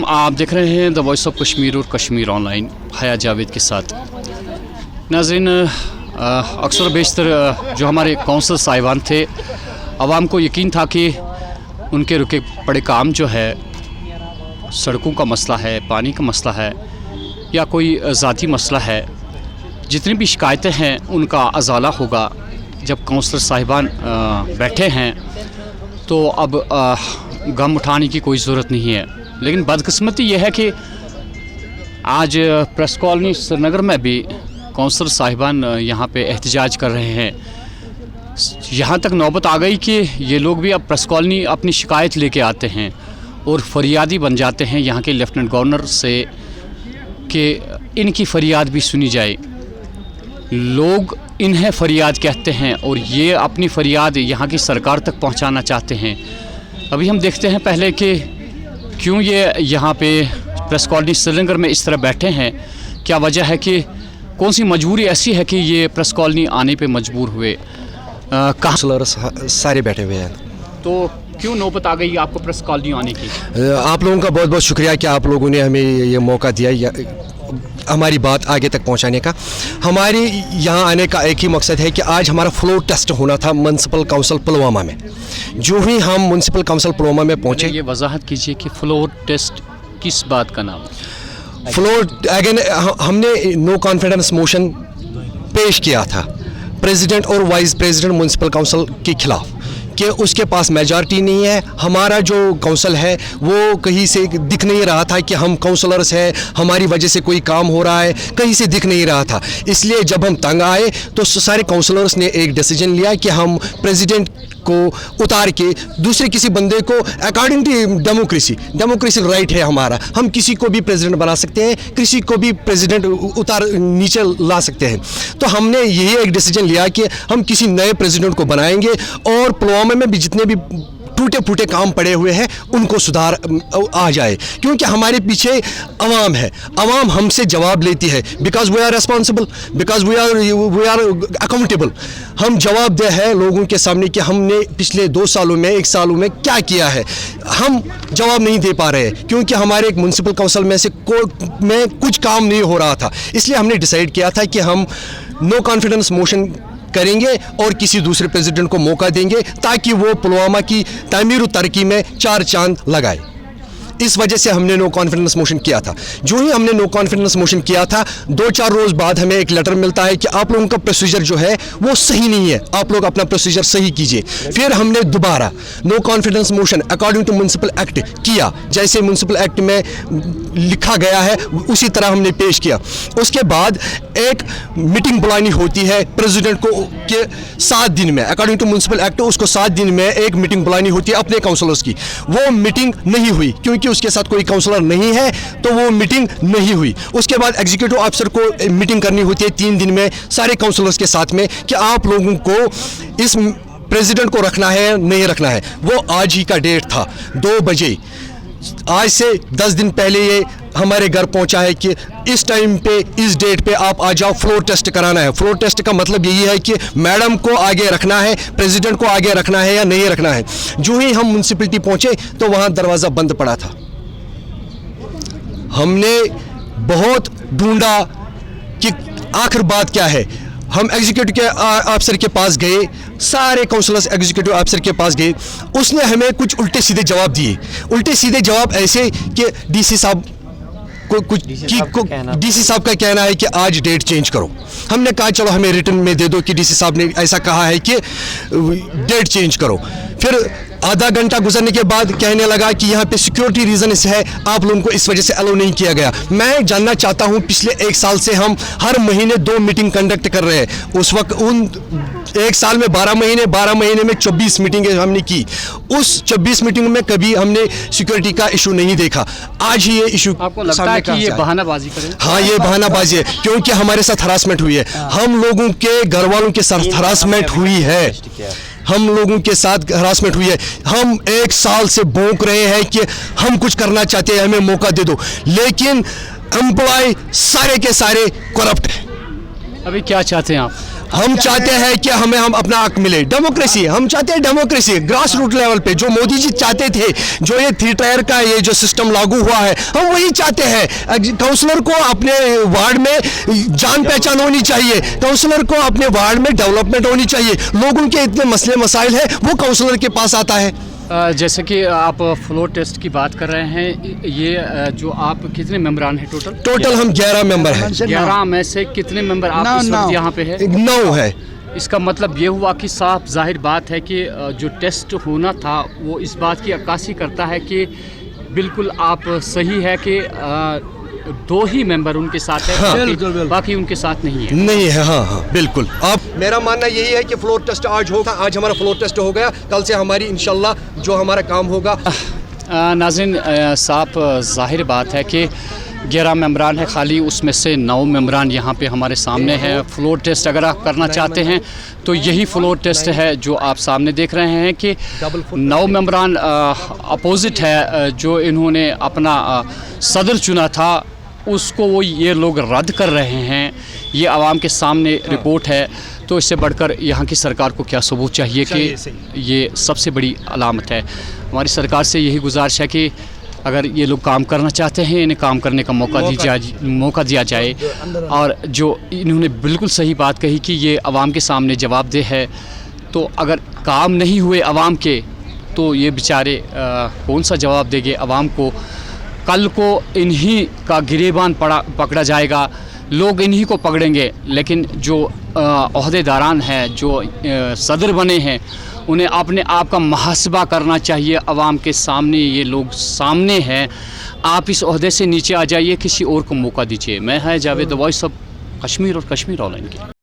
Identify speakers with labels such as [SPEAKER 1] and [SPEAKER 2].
[SPEAKER 1] आप देख रहे हैं द वॉइस ऑफ कश्मीर और कश्मीर ऑनलाइन हया जावेद के साथ। नाज़रीन, अक्सर बेशतर जो हमारे कौंसल साहिबान थे, आवाम को यकीन था कि उनके रुके पड़े काम जो है, सड़कों का मसला है, पानी का मसला है या कोई ज़ाती मसला है, जितनी भी शिकायतें हैं उनका अजाला होगा। जब कौंसलर साहिबान बैठे हैं तो अब गम उठाने की कोई ज़रूरत नहीं है। लेकिन बदकिस्मती यह है कि आज प्रेस कॉलोनी श्रीनगर में भी कौंसलर साहिबान यहाँ पे एहतजाज कर रहे हैं। यहाँ तक नौबत आ गई कि ये लोग भी अब प्रेस कॉलोनी अपनी शिकायत लेके आते हैं और फरियादी बन जाते हैं यहाँ के लेफ्टिनेंट गवर्नर से कि इनकी फरियाद भी सुनी जाए। लोग इन्हें फरियाद कहते हैं और ये अपनी फरियाद यहाँ की सरकार तक पहुँचाना चाहते हैं। अभी हम देखते हैं पहले कि क्यों ये यहाँ पे प्रेस कॉलोनी श्रीनगर में इस तरह बैठे हैं, क्या वजह है कि कौन सी मजबूरी ऐसी है कि ये प्रेस कॉलोनी आने पे मजबूर हुए।
[SPEAKER 2] काउंसलर सारे बैठे हुए हैं,
[SPEAKER 1] तो क्यों नौबत आ गई आपको प्रेस कॉलोनी आने की?
[SPEAKER 2] आप लोगों का बहुत बहुत शुक्रिया कि आप लोगों ने हमें ये मौका दिया हमारी बात आगे तक पहुंचाने का। हमारे यहाँ आने का एक ही मकसद है कि आज हमारा फ्लोर टेस्ट होना था म्यूनसिपल काउंसिल पुलवामा में। जो ही हम म्यूनसिपल काउंसिल पुलवामा में पहुँचे,
[SPEAKER 1] ये वजाहत कीजिए कि फ्लोर टेस्ट किस बात का नाम?
[SPEAKER 2] फ्लोर अगेन हमने नो कॉन्फिडेंस मोशन पेश किया था प्रेसिडेंट और वाइस प्रेसिडेंट म्यूनसिपल काउंसिल के खिलाफ कि उसके पास मेजॉरिटी नहीं है। हमारा जो काउंसिल है वो कहीं से दिख नहीं रहा था कि हम काउंसलर्स हैं, हमारी वजह से कोई काम हो रहा है, कहीं से दिख नहीं रहा था। इसलिए जब हम तंग आए तो सारे काउंसलर्स ने एक डिसीजन लिया कि हम प्रेसिडेंट को उतार के दूसरे किसी बंदे को, अकॉर्डिंग टू डेमोक्रेसी राइट है हमारा, हम किसी को भी प्रेसिडेंट बना सकते हैं, किसी को भी प्रेसिडेंट नीचे ला सकते हैं। तो हमने यही एक डिसीजन लिया कि हम किसी नए प्रेसिडेंट को बनाएंगे और पुलवामा में भी जितने भी टूटे फूटे काम पड़े हुए हैं उनको सुधार आ जाए, क्योंकि हमारे पीछे अवाम है। अवाम हमसे जवाब लेती है because we are responsible, because we are accountable. हम जवाबदेह है लोगों के सामने कि हमने पिछले 2 सालों में 1 सालों में क्या किया है। हम जवाब नहीं दे पा रहे हैं क्योंकि हमारे एक म्यूनसिपल काउंसिल में से कुछ काम नहीं हो रहा था। इसलिए हमने डिसाइड किया था कि हम नो कॉन्फिडेंस मोशन करेंगे और किसी दूसरे प्रेसिडेंट को मौका देंगे ताकि वो पुलवामा की तामीर और तरक्की में 4 चांद लगाए। इस वजह से हमने नो कॉन्फिडेंस मोशन किया था। जो ही हमने नो कॉन्फिडेंस मोशन किया था, 2-4 रोज़ बाद हमें एक लेटर मिलता है कि आप लोगों का प्रोसीजर जो है वो सही नहीं है, आप लोग अपना प्रोसीजर सही कीजिए। फिर हमने दोबारा no confidence motion according to municipal act किया, जैसे म्यूनसिपल एक्ट में लिखा गया है उसी तरह हमने पेश किया। उसके बाद एक मीटिंग बुलानी होती है प्रेसिडेंट को के 7 दिन में, अकॉर्डिंग टू म्यूनसिपल एक्ट उसको 7 दिन में एक मीटिंग बुलानी होती है अपने काउंसलर्स की। वो मीटिंग नहीं हुई क्योंकि उसके साथ कोई काउंसलर नहीं है, तो वो मीटिंग नहीं हुई। उसके बाद एग्जीक्यूटिव ऑफिसर को मीटिंग करनी होती है 3 दिन में सारे काउंसलर्स के साथ में कि आप लोगों को इस प्रेसिडेंट को रखना है नहीं रखना है। वो आज ही का डेट था 2 बजे। आज से 10 दिन पहले ये हमारे घर पहुंचा है कि इस टाइम पे इस डेट पे आप आ जाओ, फ्लोर टेस्ट कराना है। फ्लोर टेस्ट का मतलब यही है कि मैडम को आगे रखना है, प्रेसिडेंट को आगे रखना है या नहीं रखना है। जो ही हम म्यूनसिपैलिटी पहुंचे तो वहां दरवाज़ा बंद पड़ा था। हमने बहुत ढूंढा कि आखिर बात क्या है। हम एग्जीक्यूटिव के अफसर के पास गए, सारे काउंसलर्स एग्जीक्यूटिव अफसर के पास गए। उसने हमें कुछ उल्टे सीधे जवाब दिए। उल्टे सीधे जवाब ऐसे कि डीसी साहब डीसी साहब का कहना है कि आज डेट चेंज करो। हमने कहा चलो हमें रिटर्न में दे दो कि डीसी साहब ने ऐसा कहा है कि डेट चेंज करो। फिर आधा घंटा गुजरने के बाद कहने लगा कि यहाँ पे सिक्योरिटी रीजन है, आप लोगों को इस वजह से अलाउ नहीं किया गया। मैं जानना चाहता हूँ, पिछले 1 साल से हम हर महीने 2 मीटिंग कंडक्ट कर रहे हैं। उस वक्त उन 1 साल में 12 महीने में 24 मीटिंगें हमने की। उस 24 मीटिंग में कभी हमने सिक्योरिटी का इशू नहीं देखा। आज ही ये इशू
[SPEAKER 1] आपको लगता है कि ये बहानाबाजी करें?
[SPEAKER 2] हाँ, ये बहानाबाजी है क्योंकि हमारे साथ हरासमेंट हुई है। हम लोगों के घर वालों के साथ हरासमेंट हुई है। हम लोगों के साथ हरासमेंट हुई है। हम 1 साल से भौंक रहे हैं कि हम कुछ करना चाहते हैं, हमें मौका दे दो, लेकिन एम्प्लॉय सारे के सारे करप्ट हैं।
[SPEAKER 1] अभी क्या चाहते हैं आप?
[SPEAKER 2] हम चाहते हैं कि हम अपना हक मिले, डेमोक्रेसी, हम चाहते हैं डेमोक्रेसी ग्रास रूट लेवल पे, जो मोदी जी चाहते थे, जो ये 3 टायर का ये जो सिस्टम लागू हुआ है, हम वही चाहते हैं। काउंसलर को अपने वार्ड में जान पहचान होनी चाहिए, काउंसलर को अपने वार्ड में डेवलपमेंट होनी चाहिए, लोगों के इतने मसले मसाइल हैं वो काउंसलर के पास आता है।
[SPEAKER 1] जैसे कि आप फ्लोर टेस्ट की बात कर रहे हैं, ये जो आप कितने मेंबरान हैं
[SPEAKER 2] टोटल हम 11 मेंबर हैं।
[SPEAKER 1] 11 में से कितने मेंबर आप इस वक्त यहाँ पे है?
[SPEAKER 2] 9 है।
[SPEAKER 1] इसका मतलब ये हुआ कि साफ जाहिर बात है कि जो टेस्ट होना था वो इस बात की अक्कासी करता है कि बिल्कुल आप सही है कि 2 ही मेंबर उनके साथ है,
[SPEAKER 2] हाँ,
[SPEAKER 1] बाकी उनके साथ नहीं है।
[SPEAKER 2] नहीं है, हाँ बिल्कुल। अब मेरा मानना यही है कि फ्लोर टेस्ट आज होगा, आज हमारा फ्लोर टेस्ट हो गया, कल से हमारी इंशाल्लाह जो हमारा काम होगा।
[SPEAKER 1] नाज़रीन, साफ जाहिर बात है कि 11 मेंबरान है, खाली उसमें से 9 मेंबरान यहाँ पे हमारे सामने हैं। फ्लोर टेस्ट अगर आप करना चाहते हैं तो यही फ्लोर टेस्ट है जो आप सामने देख रहे हैं कि 9 मेंबरान अपोजिट है, जो इन्होंने अपना सदर चुना था उसको वो ये लोग रद्द कर रहे हैं। ये आवाम के सामने रिपोर्ट है, तो इससे बढ़कर यहाँ की सरकार को क्या सबूत चाहिए कि ये सबसे बड़ी अलामत है। हमारी सरकार से यही गुजारिश है कि अगर ये लोग काम करना चाहते हैं, इन्हें काम करने का मौका दिया जाए। और जो इन्होंने बिल्कुल सही बात कही कि ये आवाम के सामने जवाबदेह है, तो अगर काम नहीं हुए आवाम के तो ये बेचारे कौन सा जवाब देंगे आवाम को। कल को इन्हीं का गिरेबान पकड़ा जाएगा, लोग इन्हीं को पकड़ेंगे, लेकिन जो ओहदेदारान हैं, जो सदर बने हैं, उन्हें अपने आप का मुहासबा करना चाहिए। आवाम के सामने ये लोग सामने हैं, आप इस ओहदे से नीचे आ जाइए, किसी और को मौका दीजिए। मैं है Javed, the voice of Kashmir और कश्मीर ऑनलाइन की।